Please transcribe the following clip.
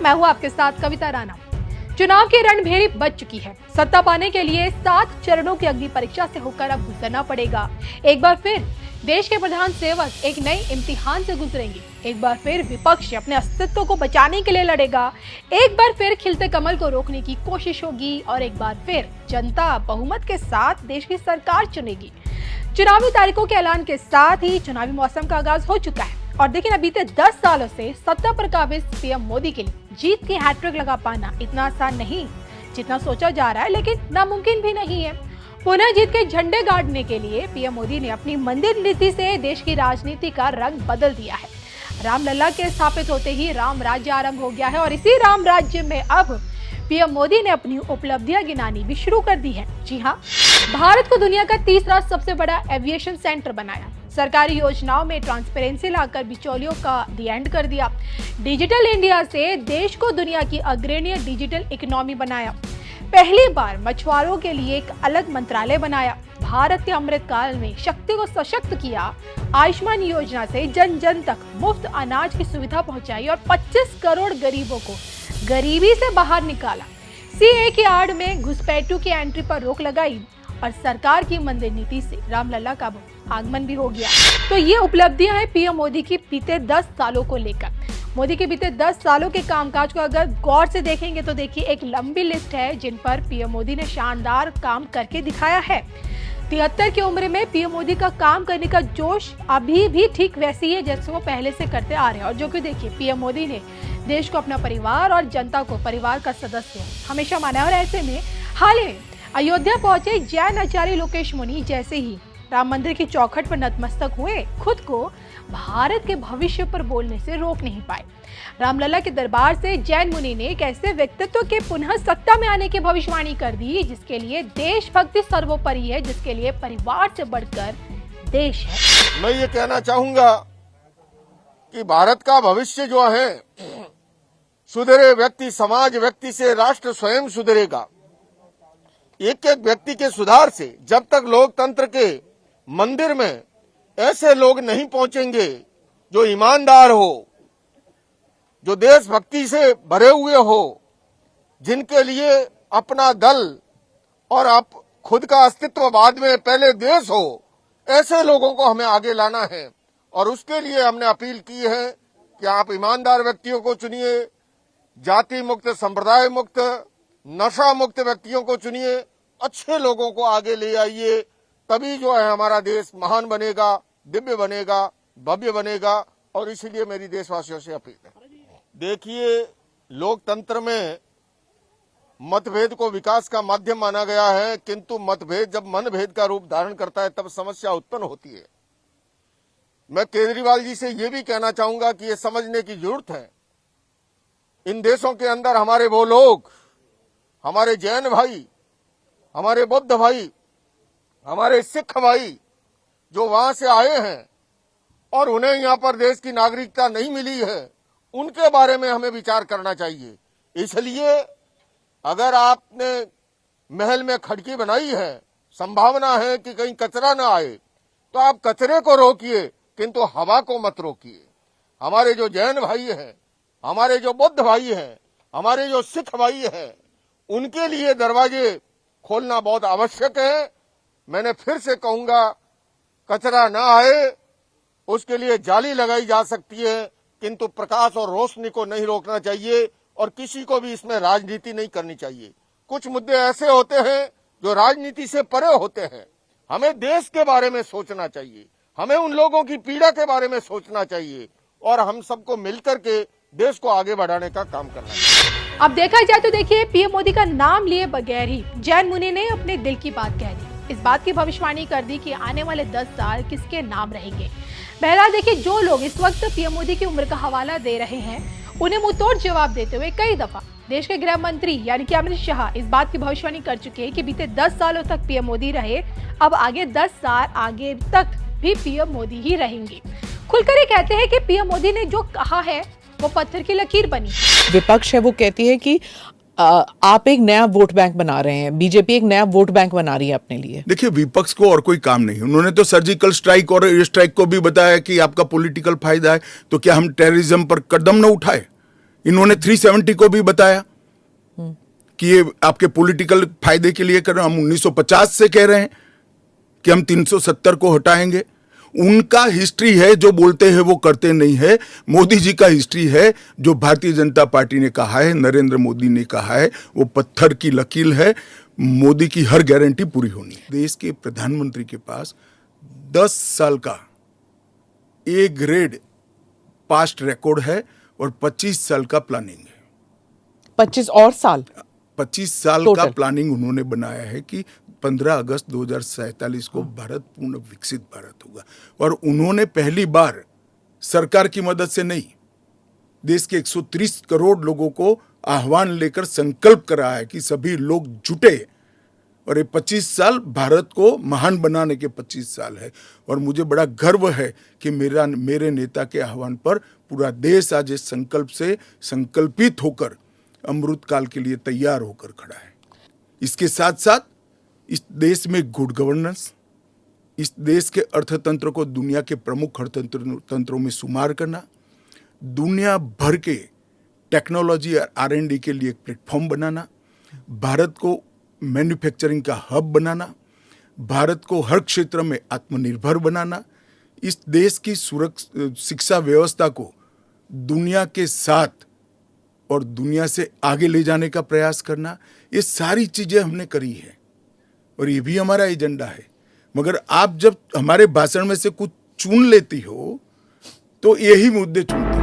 मैं हूं आपके साथ कविता राणा। चुनाव की रणभेरी बज चुकी है। सत्ता पाने के लिए 7 चरणों की अग्नि परीक्षा से होकर अब गुजरना पड़ेगा। एक बार फिर देश के प्रधान सेवक एक नई इम्तिहान से गुजरेंगे। एक बार फिर विपक्ष अपने अस्तित्व को बचाने के लिए लड़ेगा। एक बार फिर खिलते कमल को रोकने की कोशिश होगी और एक बार फिर जनता बहुमत के साथ देश की सरकार चुनेगी। चुनावी तारीखों के ऐलान के साथ ही चुनावी मौसम का आगाज हो चुका है और देखिए ना, बीते 10 सालों से सत्ता पर काबिज पीएम मोदी के लिए जीत की हैट्रिक लगा पाना इतना आसान नहीं जितना सोचा जा रहा है, लेकिन नामुमकिन भी नहीं है। पुनः जीत के झंडे गाड़ने के लिए पीएम मोदी ने अपनी मंदिर नीति से देश की राजनीति का रंग बदल दिया है। रामलला के स्थापित होते ही राम राज्य आरंभ हो गया है और इसी राम राज्य में अब पीएम मोदी ने अपनी उपलब्धियां गिनानी भी शुरू कर दी है। जी हाँ, भारत को दुनिया का तीसरा सबसे बड़ा एविएशन सेंटर बनाया। सरकारी योजनाओं में ट्रांसपेरेंसी लाकर बिचौलियों का दी एंड कर दिया। डिजिटल इंडिया से देश को दुनिया की अग्रणी डिजिटल इकोनॉमी बनाया। पहली बार मछुआरों के लिए एक अलग मंत्रालय बनाया। भारत के अमृत काल में शक्ति को सशक्त किया। आयुष्मान योजना से जन जन तक मुफ्त अनाज की सुविधा पहुंचाई और 25 करोड़ गरीबों को गरीबी से बाहर निकाला। सीए की आड़ में घुसपैठियों की एंट्री पर रोक लगाई और सरकार की मंदिर नीति से रामलला का आगमन भी हो गया। तो ये उपलब्धियां हैं पीएम मोदी की बीते 10 सालों को लेकर। मोदी के बीते 10 सालों के कामकाज को अगर गौर से देखेंगे तो देखिए एक लंबी लिस्ट है जिन पर पीएम मोदी ने शानदार काम करके दिखाया है। 73 की उम्र में पीएम मोदी का काम करने का जोश अभी भी ठीक वैसे ही है जैसे वो पहले से करते आ रहे हैं। और जो कि देखिए पीएम मोदी ने देश को अपना परिवार और जनता को परिवार का सदस्य हमेशा माना है। और ऐसे में हाल ही अयोध्या पहुंचे जैन आचार्य लोकेश मुनि जैसे ही राम मंदिर की चौखट पर नतमस्तक हुए, खुद को भारत के भविष्य पर बोलने से रोक नहीं पाए। रामलला के दरबार से जैन मुनि ने एक ऐसे व्यक्तित्व के पुनः सत्ता में आने की भविष्यवाणी कर दी जिसके लिए देशभक्ति सर्वोपरि है, जिसके लिए परिवार से बढ़कर देश है। मैं ये कहना चाहूंगा कि भारत का भविष्य जो है, सुधरे व्यक्ति समाज व्यक्ति से राष्ट्र स्वयं सुधरेगा। एक एक व्यक्ति के सुधार से जब तक लोकतंत्र के मंदिर में ऐसे लोग नहीं पहुंचेंगे जो ईमानदार हो, जो देशभक्ति से भरे हुए हो, जिनके लिए अपना दल और आप खुद का अस्तित्व बाद में पहले देश हो, ऐसे लोगों को हमें आगे लाना है। और उसके लिए हमने अपील की है कि आप ईमानदार व्यक्तियों को चुनिए, जाति मुक्त, संप्रदाय मुक्त, नशा मुक्त व्यक्तियों को चुनिए, अच्छे लोगों को आगे ले आइए। तभी जो है हमारा देश महान बनेगा, दिव्य बनेगा, भव्य बनेगा। और इसीलिए मेरी देशवासियों से अपील है, देखिए लोकतंत्र में मतभेद को विकास का माध्यम माना गया है, किंतु मतभेद जब मनभेद का रूप धारण करता है तब समस्या उत्पन्न होती है। मैं केजरीवाल जी से ये भी कहना चाहूंगा कि ये समझने की जरूरत है, इन देशों के अंदर हमारे वो लोग, हमारे जैन भाई, हमारे बौद्ध भाई, हमारे सिख भाई जो वहां से आए हैं और उन्हें यहां पर देश की नागरिकता नहीं मिली है, उनके बारे में हमें विचार करना चाहिए। इसलिए अगर आपने महल में खिड़की बनाई है, संभावना है कि कहीं कचरा न आए, तो आप कचरे को रोकिए किंतु हवा को मत रोकिए। हमारे जो जैन भाई हैं, हमारे जो बौद्ध भाई हैं, हमारे जो सिख भाई हैं, उनके लिए दरवाजे खोलना बहुत आवश्यक है। मैंने फिर से कहूंगा, कचरा ना आए उसके लिए जाली लगाई जा सकती है, किंतु प्रकाश और रोशनी को नहीं रोकना चाहिए और किसी को भी इसमें राजनीति नहीं करनी चाहिए। कुछ मुद्दे ऐसे होते हैं जो राजनीति से परे होते हैं। हमें देश के बारे में सोचना चाहिए, हमें उन लोगों की पीड़ा के बारे में सोचना चाहिए और हम सबको मिलकर के देश को आगे बढ़ाने का काम करना चाहिए। अब देखा जाए तो देखिए पीएम मोदी का नाम लिए बगैर ही जैन मुनि ने अपने दिल की बात कह दी। इस बात की भविष्यवाणी कर दी कि आने वाले 10 साल किसके नाम रहेंगे। बहरहाल देखिए, जो लोग इस वक्त पीएम मोदी की उम्र का हवाला दे रहे हैं, उन्हें मुंहतोड़ जवाब देते हुए कई दफा देश के गृह मंत्री यानी कि अमित शाह इस बात की भविष्यवाणी कर चुके हैं कि बीते 10 सालों तक पीएम मोदी रहे, अब आगे 10 साल आगे तक भी पीएम मोदी ही रहेंगे। खुलकर ये कहते हैं कि पीएम मोदी ने जो कहा है वो पत्थर की लकीर बनी। विपक्ष है वो कहती है कि आप एक नया वोट बैंक बना रहे हैं, बीजेपी एक नया वोट बैंक बना रही है अपने लिए। देखिए, विपक्ष को और कोई काम नहीं, उन्होंने तो सर्जिकल स्ट्राइक और एयर स्ट्राइक को भी बताया कि आपका पॉलिटिकल फायदा है, तो क्या हम टेररिज्म पर कदम न उठाए? इन्होंने 370 को भी बताया कि ये आपके पॉलिटिकल फायदे के लिए कर रहे हैं। हम 1950 से कह रहे हैं कि हम 370 को हटाएंगे। उनका हिस्ट्री है, जो बोलते हैं वो करते नहीं है। मोदी जी का हिस्ट्री है, जो भारतीय जनता पार्टी ने कहा है, नरेंद्र मोदी ने कहा है, वो पत्थर की लकीर है। मोदी की हर गारंटी पूरी होनी है। देश के प्रधानमंत्री के पास 10 साल का ए ग्रेड पास्ट रिकॉर्ड है और 25 साल का प्लानिंग है। 25 और साल 25 साल Total. का प्लानिंग उन्होंने बनाया है कि 15 अगस्त 2047 को भारत पूर्ण विकसित भारत होगा। और उन्होंने पहली बार सरकार की मदद से नहीं, देश के 130 करोड़ लोगों को आह्वान लेकर संकल्प करा है कि सभी लोग जुटे। और ये 25 साल भारत को महान बनाने के 25 साल है। और मुझे बड़ा गर्व है कि मेरे नेता के आह्वान पर पूरा देश आज इस संकल्प से संकल्पित होकर अमृत काल के लिए तैयार होकर खड़ा है। इसके साथ साथ इस देश में गुड गवर्नेंस, इस देश के अर्थतंत्र को दुनिया के प्रमुख अर्थतंत्रों में शुमार करना, दुनिया भर के टेक्नोलॉजी और R&D के लिए एक प्लेटफॉर्म बनाना, भारत को मैन्युफैक्चरिंग का हब बनाना, भारत को हर क्षेत्र में आत्मनिर्भर बनाना, इस देश की शिक्षा व्यवस्था को दुनिया के साथ और दुनिया से आगे ले जाने का प्रयास करना, ये सारी चीजें हमने करी है और ये भी हमारा एजेंडा है। मगर आप जब हमारे भाषण में से कुछ चुन लेती हो तो यही मुद्दे चुनते